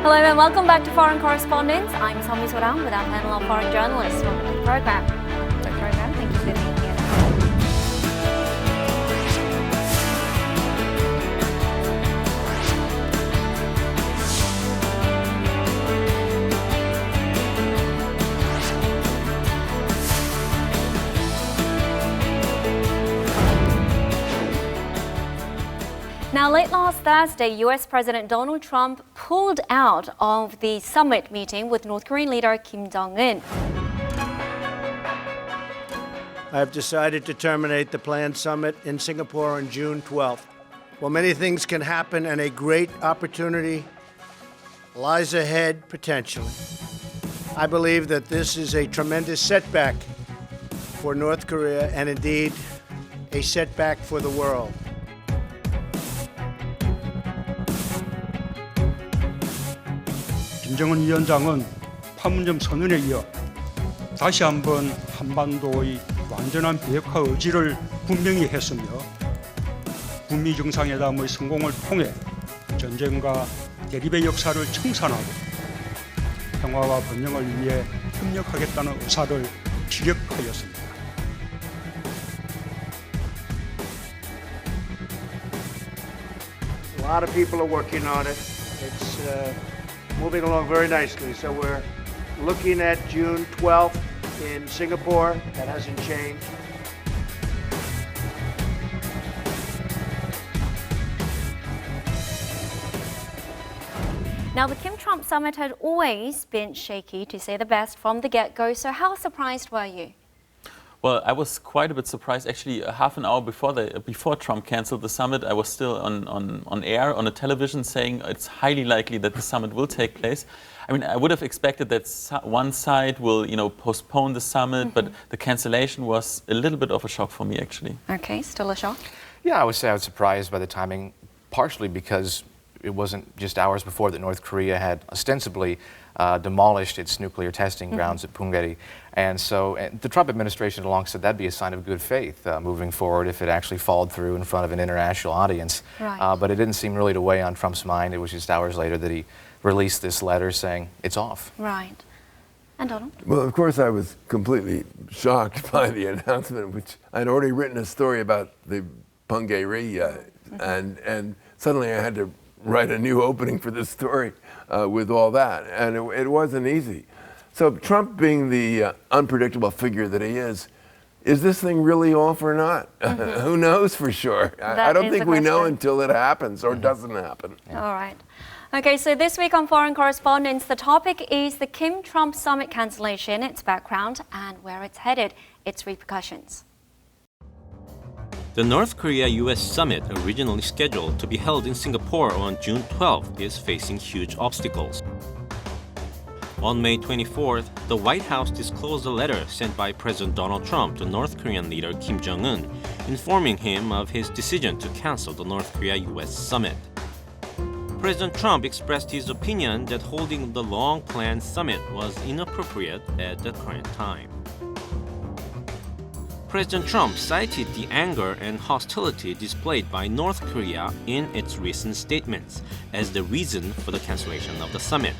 Hello and welcome back to Foreign Correspondents. I'm Somi Sorang with our panel of foreign journalists. Welcome to the program. Thank you for being here. Now, late last Thursday, U.S. President Donald Trump pulled out of the summit meeting with North Korean leader Kim Jong-un. I have decided to terminate the planned summit in Singapore on June 12th. While many things can happen and a great opportunity lies ahead potentially, I believe that this is a tremendous setback for North Korea and indeed a setback for the world. 김정은 위원장은 판문점 선언에 이어 다시 한번 한반도의 완전한 비핵화 의지를 분명히 했으며 북미 정상회담의 성공을 통해 전쟁과 대립의 역사를 청산하고 평화와 번영을 위해 협력하겠다는 의사를 피력하였습니다. A lot of people are working on it. It's moving along very nicely. So we're looking at June 12th in Singapore. That hasn't changed. Now, the Kim-Trump summit had always been shaky, to say the best, from the get-go. So how surprised were you? Well, I was quite a bit surprised. Actually, half an hour before Trump canceled the summit, I was still on air, on a television, saying it's highly likely that the summit will take place. I mean, I would have expected that one side will, postpone the summit, but the cancellation was a little bit of a shock for me, actually. Okay, still a shock? Yeah, I would say I was surprised by the timing, partially because it wasn't just hours before that North Korea had ostensibly demolished its nuclear testing grounds at Punggye-ri. And so the Trump administration had long said that'd be a sign of good faith moving forward if it actually followed through in front of an international audience. Right. But it didn't seem really to weigh on Trump's mind. It was just hours later that he released this letter saying it's off. Right. And Donald? Well, of course, I was completely shocked by the announcement, which I'd already written a story about the Punggye-ri, and suddenly I had to write a new opening for this story with all that, and it wasn't easy. So Trump, being the unpredictable figure that he is this thing really off or not? Who knows for sure? I don't think we know until it happens or doesn't happen. Yeah. All right. Okay, so this week on Foreign Correspondents, the topic is the Kim-Trump summit cancellation, its background, and where it's headed, its repercussions. The North Korea-U.S. summit, originally scheduled to be held in Singapore on June 12th, is facing huge obstacles. On May 24th, the White House disclosed a letter sent by President Donald Trump to North Korean leader Kim Jong-un, informing him of his decision to cancel the North Korea-U.S. summit. President Trump expressed his opinion that holding the long-planned summit was inappropriate at the current time. President Trump cited the anger and hostility displayed by North Korea in its recent statements as the reason for the cancellation of the summit.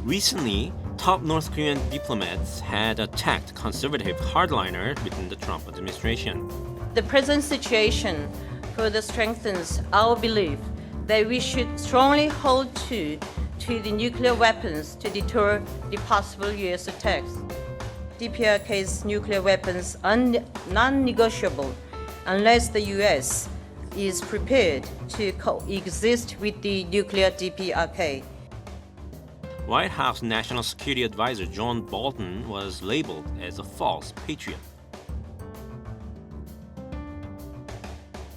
Recently, top North Korean diplomats had attacked conservative hardliners within the Trump administration. The present situation further strengthens our belief that we should strongly hold to the nuclear weapons to deter the possible U.S. attacks. DPRK's nuclear weapons are non-negotiable unless the U.S. is prepared to coexist with the nuclear DPRK. White House National Security Advisor John Bolton was labeled as a false patriot.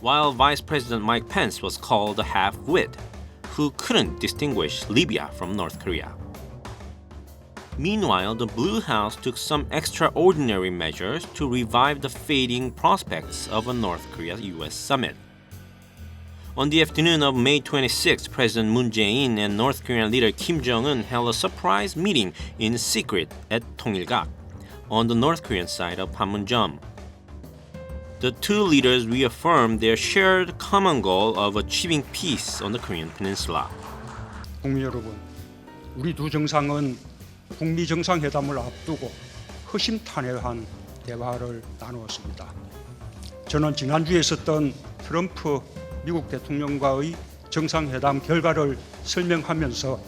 While Vice President Mike Pence was called a half-wit who couldn't distinguish Libya from North Korea. Meanwhile, the Blue House took some extraordinary measures to revive the fading prospects of a North Korea-U.S. summit. On the afternoon of May 26, President Moon Jae-in and North Korean leader Kim Jong-un held a surprise meeting in secret at Tongil-gak, on the North Korean side of Panmunjom. The two leaders reaffirmed their shared common goal of achieving peace on the Korean peninsula. 국민 여러분, 우리 두 정상은 북미 정상회담을 앞두고 허심탄회한 대화를 나누었습니다. 저는 지난주에 있었던 트럼프 미국 대통령과의 정상회담 결과를 설명하면서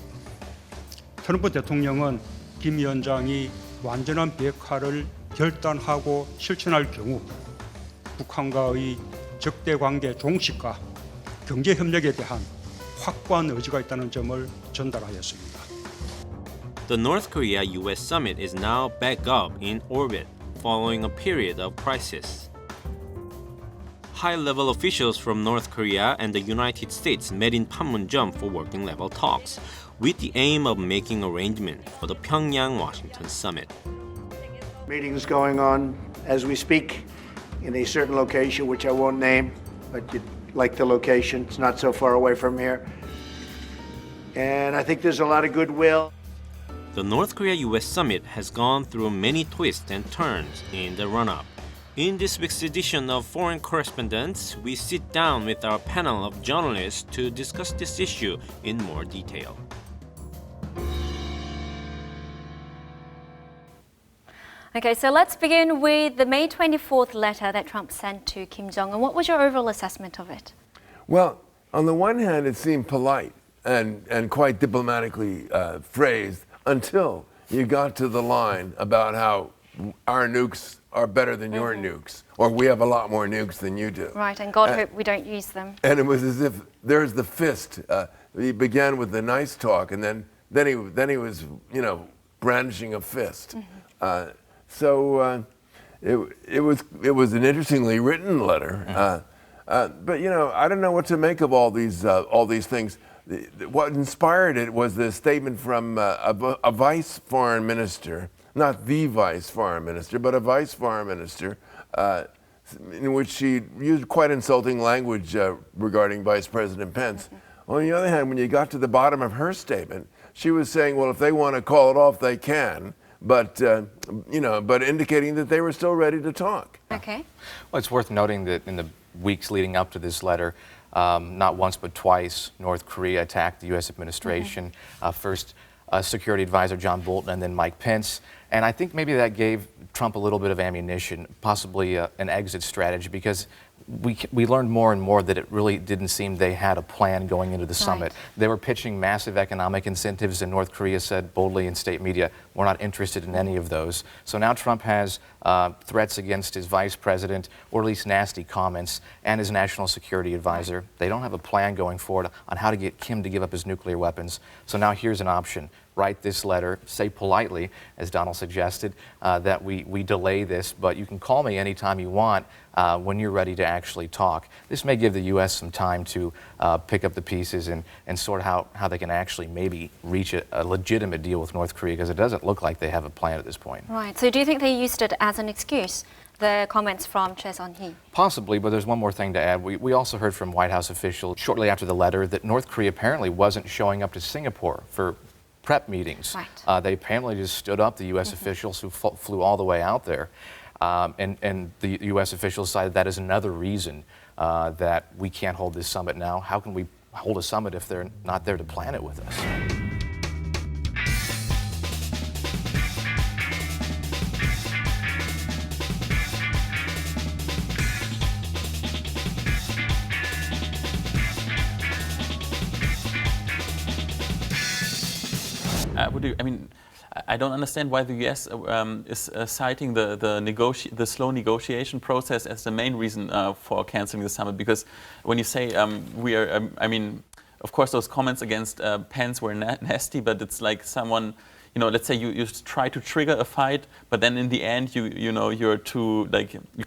트럼프 대통령은 김 위원장이 완전한 비핵화를 결단하고 실천할 경우 북한과의 적대관계 종식과 경제협력에 대한 확고한 의지가 있다는 점을 전달하였습니다. The North Korea-U.S. summit is now back up in orbit following a period of crisis. High-level officials from North Korea and the United States met in Panmunjom for working-level talks, with the aim of making arrangements for the Pyongyang-Washington summit. Meetings going on as we speak in a certain location, which I won't name, but you like the location. It's not so far away from here. And I think there's a lot of goodwill. The North Korea-U.S. summit has gone through many twists and turns in the run-up. In this week's edition of Foreign Correspondents, we sit down with our panel of journalists to discuss this issue in more detail. Okay, so let's begin with the May 24th letter that Trump sent to Kim Jong-un. What was your overall assessment of it? Well, on the one hand, it seemed polite and quite diplomatically phrased until you got to the line about how our nukes are better than your nukes, or we have a lot more nukes than you do. Right, and God hope we don't use them. And it was as if there's the fist. He began with the nice talk, and then he was, brandishing a fist. So it was an interestingly written letter. But I don't know what to make of all these things. What inspired it was the statement from a vice foreign minister, not the vice foreign minister, but a vice foreign minister, in which she used quite insulting language regarding Vice President Pence. On the other hand, when you got to the bottom of her statement, she was saying, well, if they want to call it off, they can. But indicating that they were still ready to talk. Okay. Well, it's worth noting that in the weeks leading up to this letter, not once but twice, North Korea attacked the U.S. administration. First, Security Advisor John Bolton, and then Mike Pence. And I think maybe that gave Trump a little bit of ammunition, possibly an exit strategy, because we learned more and more that it really didn't seem they had a plan going into the summit. They were pitching massive economic incentives, and North Korea said boldly in state media, we're not interested in any of those. So now Trump has threats against his vice president, or at least nasty comments, and his national security advisor. They don't have a plan going forward on how to get Kim to give up his nuclear weapons. So now here's an option. Write this letter, say politely, as Donald suggested, that we delay this, but you can call me anytime you want when you're ready to actually talk. This may give the U.S. some time to pick up the pieces and sort how they can actually maybe reach a legitimate deal with North Korea, because it doesn't look like they have a plan at this point. Right, so do you think they used it as an excuse, the comments from Choi Son-hee? Possibly, but there's one more thing to add. We also heard from White House officials shortly after the letter that North Korea apparently wasn't showing up to Singapore for prep meetings. Right. They apparently just stood up the U.S. officials who flew all the way out there. And the U.S. officials cited that as another reason that we can't hold this summit now. How can we hold a summit if they're not there to plan it with us? I don't understand why the U.S. Is citing the slow negotiation process as the main reason for canceling the summit. Because when you say of course, those comments against Pence were nasty, but it's like someone, let's say you try to trigger a fight, but then in the end you're too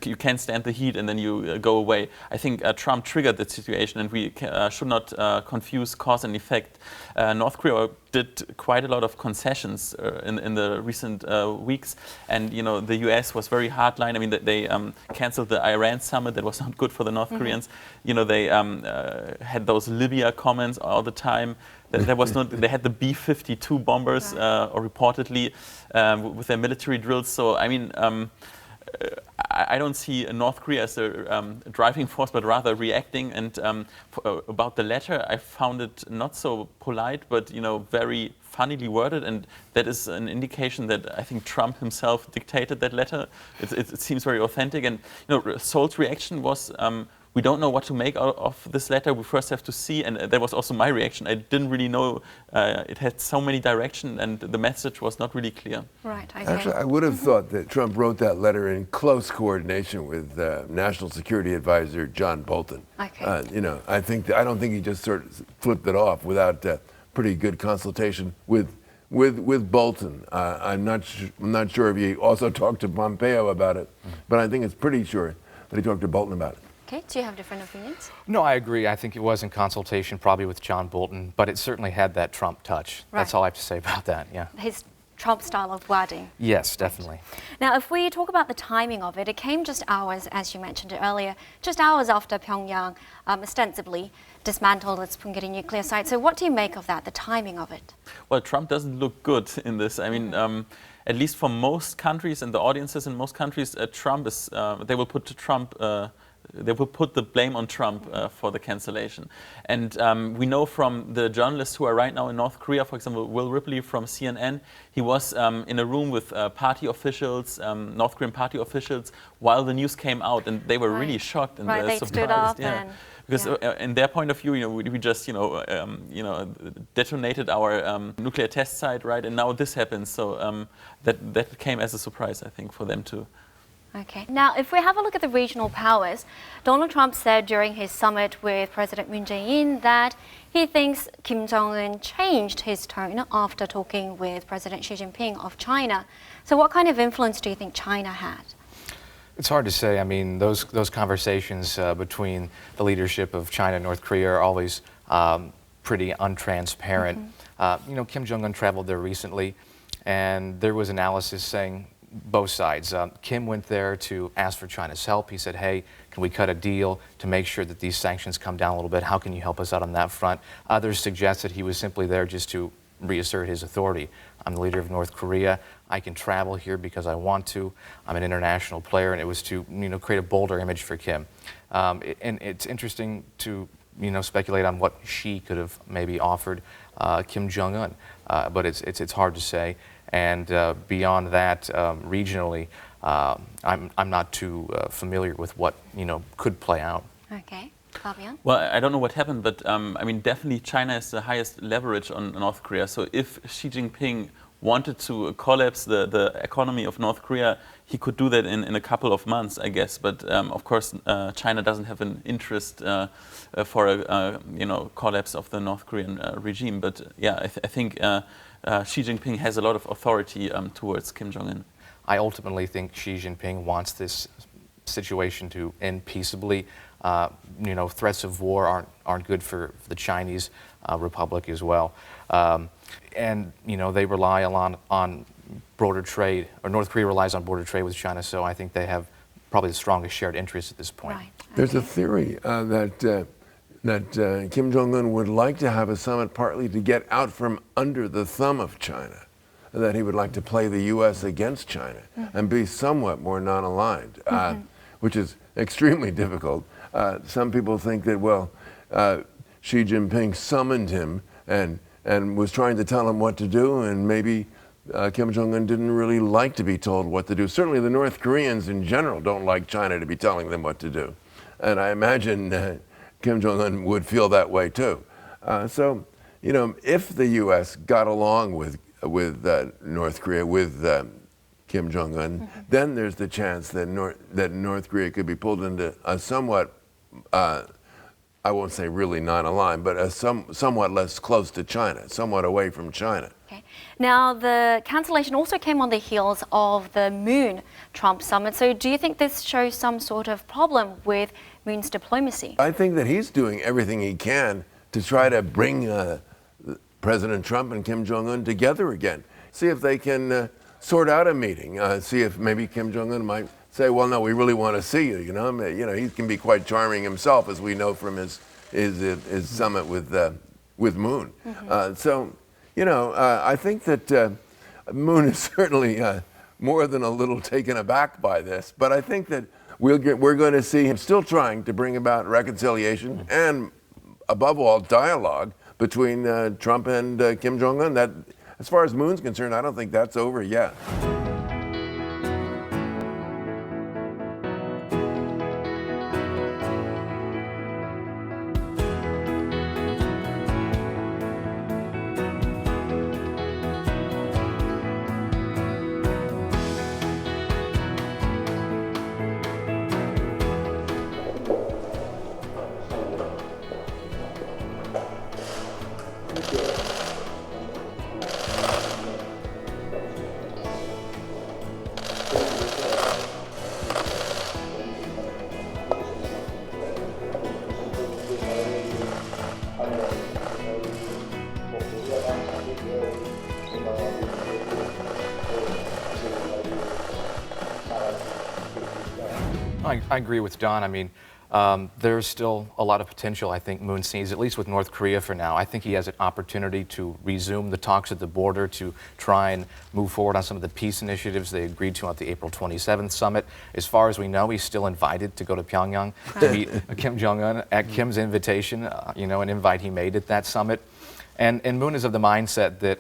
you can't stand the heat and then you go away. I think Trump triggered that situation, and we should not confuse cause and effect. North Korea did quite a lot of concessions in the recent weeks, and the U.S. was very hardline. I mean, they canceled the Iran summit. That was not good for the North Koreans. They had those Libya comments all the time. There was not. They had the B-52 bombers, or reportedly, with their military drills. So I don't see North Korea as a driving force, but rather reacting. And about the letter, I found it not so polite, but very funnily worded, and that is an indication that I think Trump himself dictated that letter. It seems very authentic, and Seoul's reaction was, we don't know what to make out of this letter. We first have to see, and that was also my reaction. I didn't really know it had so many directions, and the message was not really clear. Right. Okay. Actually, I would have thought that Trump wrote that letter in close coordination with National Security Advisor John Bolton. Okay. I don't think he just sort of flipped it off without pretty good consultation with Bolton. I'm not sure if he also talked to Pompeo about it, but I think it's pretty sure that he talked to Bolton about it. Okay, do you have different opinions? No, I agree. I think it was in consultation probably with John Bolton, but it certainly had that Trump touch. Right. That's all I have to say about that, yeah. His Trump style of wording. Yes, definitely. Now, if we talk about the timing of it, it came just hours, as you mentioned earlier, just hours after Pyongyang ostensibly dismantled its Punggye-ri nuclear site. So what do you make of that, the timing of it? Well, Trump doesn't look good in this. I mean, at least for most countries and the audiences in most countries, Trump is, they will put the blame on Trump for the cancellation. And we know from the journalists who are right now in North Korea, for example, Will Ripley from CNN, he was in a room with party officials, North Korean party officials, while the news came out, and they were really shocked and they surprised. stood up and... Because in their point of view, we just detonated our nuclear test site, right? And now this happens, so that came as a surprise, I think, for them too. Okay. Now, if we have a look at the regional powers, Donald Trump said during his summit with President Moon Jae-in that he thinks Kim Jong-un changed his tone after talking with President Xi Jinping of China. So what kind of influence do you think China had? It's hard to say. I mean, those conversations between the leadership of China and North Korea are always pretty untransparent. Kim Jong-un traveled there recently, and there was analysis saying both sides. Kim went there to ask for China's help. He said, hey, can we cut a deal to make sure that these sanctions come down a little bit? How can you help us out on that front? Others suggest that he was simply there just to reassert his authority. I'm the leader of North Korea. I can travel here because I want to. I'm an international player, and it was to create a bolder image for Kim. And it's interesting to speculate on what Xi could have maybe offered Kim Jong-un, but it's hard to say. And beyond that, regionally, I'm not too familiar with what could play out. Okay. Fabian? Well, I don't know what happened, but I mean, definitely China has the highest leverage on North Korea. So if Xi Jinping wanted to collapse the economy of North Korea, he could do that in a couple of months, I guess. But of course, China doesn't have an interest for a collapse of the North Korean regime. But yeah, I think Xi Jinping has a lot of authority towards Kim Jong-un. I ultimately think Xi Jinping wants this situation to end peaceably. Threats of war aren't good for the Chinese Republic as well. And they rely on border trade, or North Korea relies on border trade with China, so I think they have probably the strongest shared interest at this point. Right. Okay. There's a theory that Kim Jong-un would like to have a summit partly to get out from under the thumb of China, that he would like to play the U.S. against China and be somewhat more non-aligned, which is extremely difficult. Some people think that, Xi Jinping summoned him and was trying to tell him what to do, and maybe Kim Jong-un didn't really like to be told what to do. Certainly the North Koreans in general don't like China to be telling them what to do. And I imagine Kim Jong-un would feel that way too. So, if the U.S. got along with North Korea, with Kim Jong-un, then there's the chance that North Korea could be pulled into a somewhat, I won't say really non-aligned, but a somewhat less close to China, somewhat away from China. Okay. Now, the cancellation also came on the heels of the Moon-Trump summit. So do you think this shows some sort of problem with Moon's diplomacy? I think that he's doing everything he can to try to bring President Trump and Kim Jong-un together again. See if they can sort out a meeting. See if maybe Kim Jong-un might say, well, no, we really want to see you. He can be quite charming himself, as we know from his summit with Moon. So, I think that Moon is certainly more than a little taken aback by this. But I think that we're going to see him still trying to bring about reconciliation and, above all, dialogue between Trump and Kim Jong-un. That, as far as Moon's concerned, I don't think that's over yet. I agree with Don. I mean, there's still a lot of potential, I think, Moon sees, at least with North Korea for now. I think he has an opportunity to resume the talks at the border, to try and move forward on some of the peace initiatives they agreed to at the April 27th summit. As far as we know, he's still invited to go to Pyongyang to meet Kim Jong-un at Kim's invitation, an invite he made at that summit. And Moon is of the mindset that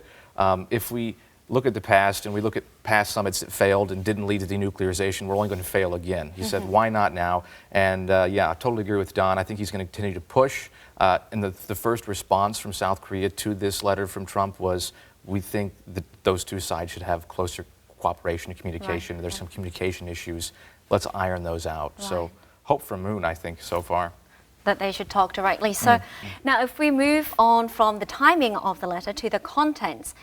if we look at the past and we look at past summits that failed and didn't lead to denuclearization, we're only going to fail again. He said, why not now? And yeah, I totally agree with Don. I think he's going to continue to push. And the first response from South Korea to this letter from Trump was, we think that those two sides should have closer cooperation and communication. Right. There's some communication issues. Let's iron those out. Right. So hope from Moon, I think, so far. That they should talk directly. So now if we move on from the timing of the letter to the contents,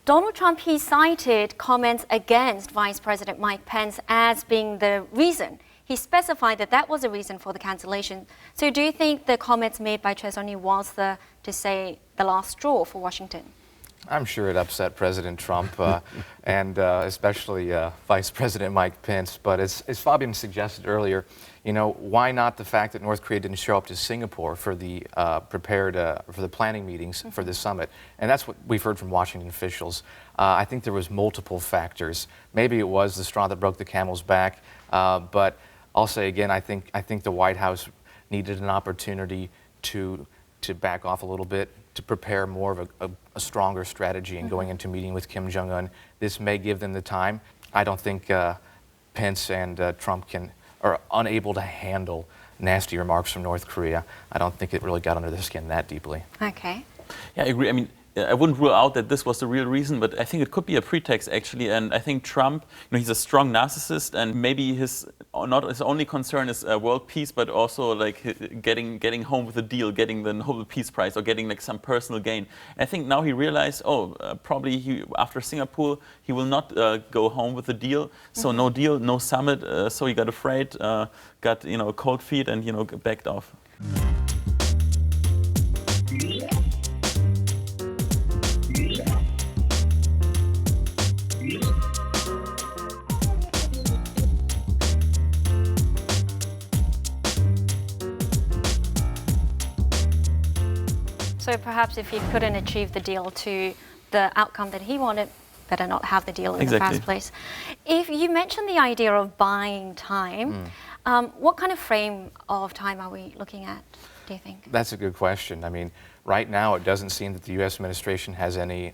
Donald Trump, he cited comments against Vice President Mike Pence as being the reason. He specified that that was the reason for the cancellation. So do you think the comments made by Choi Son-hui was the last straw for Washington? I'm sure it upset President Trump and especially Vice President Mike Pence. But as Fabian suggested earlier, why not the fact that North Korea didn't show up to Singapore for the for the planning meetings for this summit? And that's what we've heard from Washington officials. I think there was multiple factors. Maybe it was the straw that broke the camel's back. But I'll say again, I think the White House needed an opportunity to back off a little bit, to prepare more of a stronger strategy in going into meeting with Kim Jong-un. This may give them the time. I don't think Pence and Trump are unable to handle nasty remarks from North Korea. I don't think it really got under their skin that deeply. Okay. Yeah, I agree. I mean, I wouldn't rule out that this was the real reason, but I think it could be a pretext, actually. And I think Trump, he's a strong narcissist, and maybe not his only concern is world peace, but also like getting home with a deal, getting the Nobel Peace Prize, or getting like some personal gain. And I think now he realized, probably after Singapore, he will not go home with a deal. So no deal, no summit. So he got afraid, got cold feet, and backed off. So perhaps if he couldn't achieve the deal to the outcome that he wanted, better not have the deal in the first place. If you mentioned the idea of buying time, what kind of frame of time are we looking at, do you think? That's a good question. I mean, right now it doesn't seem that the U.S. administration has any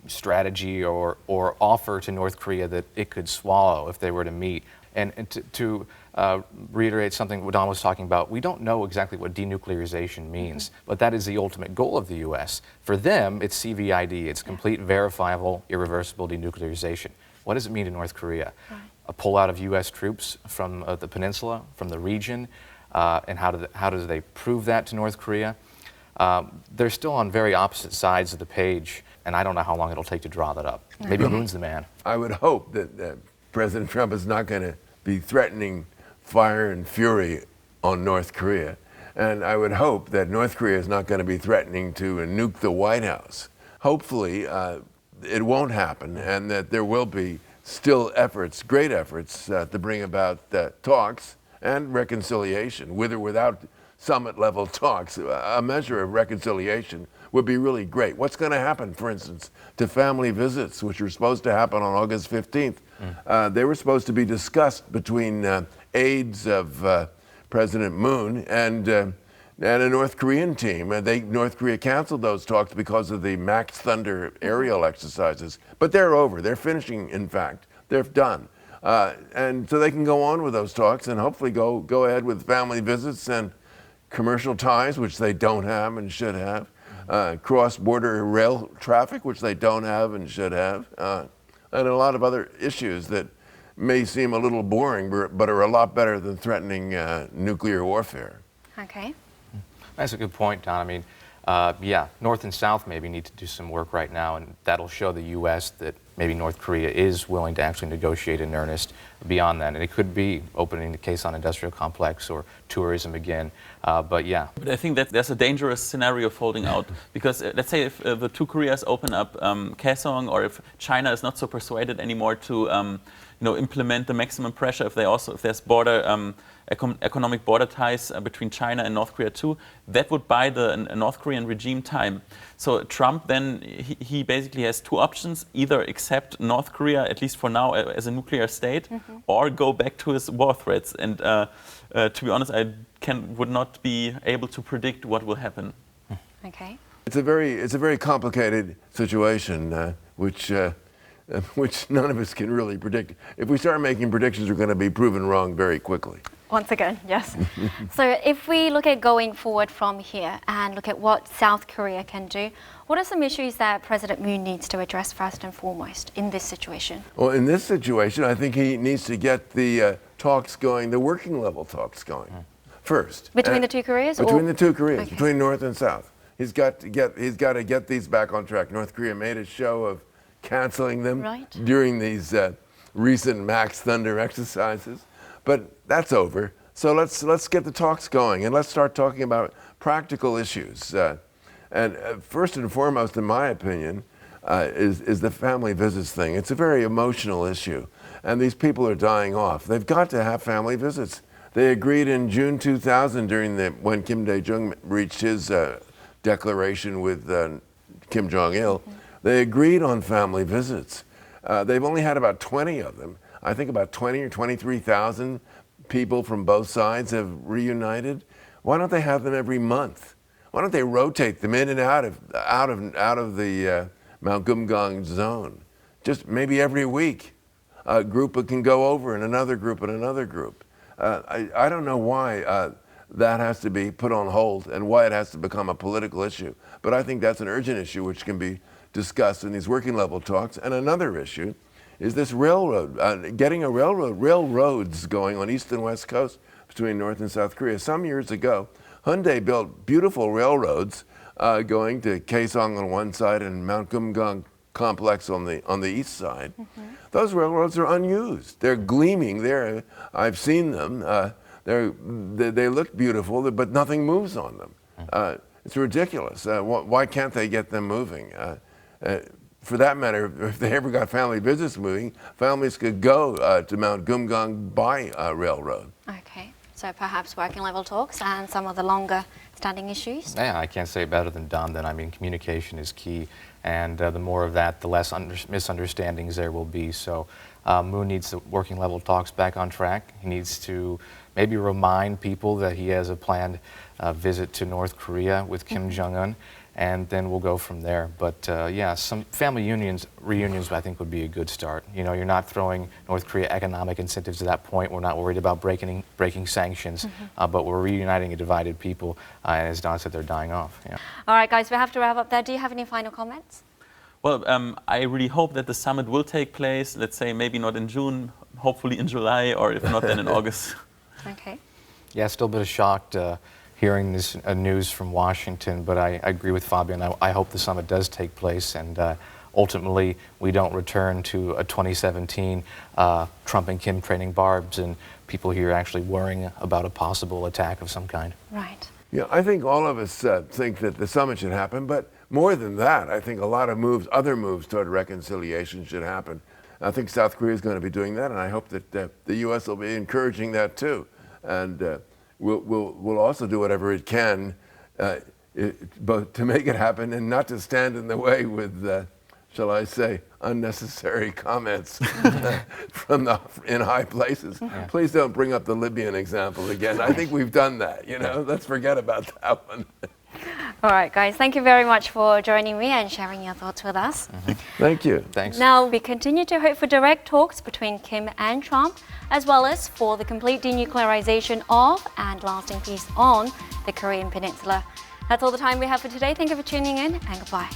strategy or offer to North Korea that it could swallow if they were to meet. And to reiterate something what Don was talking about, we don't know exactly what denuclearization means, but that is the ultimate goal of the U.S. For them, it's CVID, it's complete, verifiable, irreversible denuclearization. What does it mean to North Korea? Right. A pullout of U.S. troops from the peninsula, from the region, and how do they prove that to North Korea? They're still on very opposite sides of the page, and I don't know how long it'll take to draw that up. Maybe Moon's the man. I would hope that President Trump is not going to be threatening fire and fury on North Korea. And I would hope that North Korea is not going to be threatening to nuke the White House. Hopefully, it won't happen, and that there will be still efforts, great efforts, to bring about talks and reconciliation, with or without summit-level talks. A measure of reconciliation would be really great. What's going to happen, for instance, to family visits, which were supposed to happen on August 15th? They were supposed to be discussed between aides of President Moon and a North Korean team. North Korea canceled those talks because of the Max Thunder aerial exercises. But they're over. They're finishing, in fact. They're done. And so they can go on with those talks and hopefully go ahead with family visits and commercial ties, which they don't have and should have. Cross-border rail traffic, which they don't have and should have. And a lot of other issues that may seem a little boring, but are a lot better than threatening nuclear warfare. Okay. That's a good point, Don. I mean, yeah, North and South maybe need to do some work right now, and that'll show the U.S. that maybe North Korea is willing to actually negotiate in earnest beyond that. And it could be opening the case on industrial complex or tourism again. But yeah. But I think that there's a dangerous scenario folding out because let's say if the two Koreas open up Kaesong, or if China is not so persuaded anymore to implement the maximum pressure, if there's border economic border ties between China and North Korea too, that would buy the North Korean regime time. So Trump then, he basically has two options: either accept North Korea, at least for now, as a nuclear state, or go back to his war threats. And to be honest, I would not be able to predict what will happen. Okay. It's a very complicated situation, which none of us can really predict. If we start making predictions, we're going to be proven wrong very quickly. Once again, yes. So if we look at going forward from here and look at what South Korea can do, what are some issues that President Moon needs to address first and foremost in this situation? Well, in this situation, I think he needs to get the talks going, the working level talks going first. Between the two Koreas? Between the two Koreas, Okay. between North and South. He's got to get these back on track. North Korea made a show of canceling them during these recent Max Thunder exercises. But that's over. So let's get the talks going and let's start talking about practical issues. And first and foremost, in my opinion, is the family visits thing. It's a very emotional issue, and these people are dying off. They've got to have family visits. They agreed in June 2000 when Kim Dae-jung reached his declaration with Kim Jong-il. They agreed on family visits. They've only had about 20 of them. I think about 20 or 23,000 people from both sides have reunited. Why don't they have them every month? Why don't they rotate them in and out of the Mount Kumgang zone? Just maybe every week, a group can go over and another group and another group. I don't know why that has to be put on hold and why it has to become a political issue. But I think that's an urgent issue which can be discussed in these working level talks. And another issue is this railroad, getting railroads going on East and West Coast between North and South Korea. Some years ago, Hyundai built beautiful railroads going to Kaesong on one side and Mount Kumgang complex on the east side. Those railroads are unused. They're gleaming there. I've seen them. They look beautiful, but nothing moves on them. It's ridiculous. Why can't they get them moving? For that matter, if they ever got family visits moving, families could go to Mount Kumgang by railroad. Okay, so perhaps working level talks and some of the longer standing issues? Yeah, I can't say it better than Don. Then I mean, communication is key, and the more of that, the less misunderstandings there will be. So Moon needs the working level talks back on track. He needs to maybe remind people that he has a planned visit to North Korea with Kim Jong-un. And then we'll go from there. But yeah, some family reunions I think would be a good start. You know, you're not throwing North Korea economic incentives at that point. We're not worried about breaking sanctions, but we're reuniting a divided people. And as Don said, they're dying off. Yeah. All right, guys, we have to wrap up there. Do you have any final comments? Well, I really hope that the summit will take place. Let's say maybe not in June, hopefully in July, or if not, then in August. Okay. Yeah, still a bit shocked hearing this news from Washington, but I agree with Fabian. I hope the summit does take place, and ultimately we don't return to a 2017 Trump and Kim trading barbs and people here actually worrying about a possible attack of some kind. Right. Yeah, I think all of us think that the summit should happen, but more than that, I think a lot of other moves toward reconciliation should happen. I think South Korea is going to be doing that, and I hope that the U.S. will be encouraging that too. And will also do whatever it can, both to make it happen and not to stand in the way with, shall I say, unnecessary comments in high places. Please don't bring up the Libyan example again. I think we've done that. Let's forget about that one. All right, guys, thank you very much for joining me and sharing your thoughts with us. Thank you. Thanks. Now, we continue to hope for direct talks between Kim and Trump, as well as for the complete denuclearization of and lasting peace on the Korean Peninsula. That's all the time we have for today. Thank you for tuning in, and goodbye.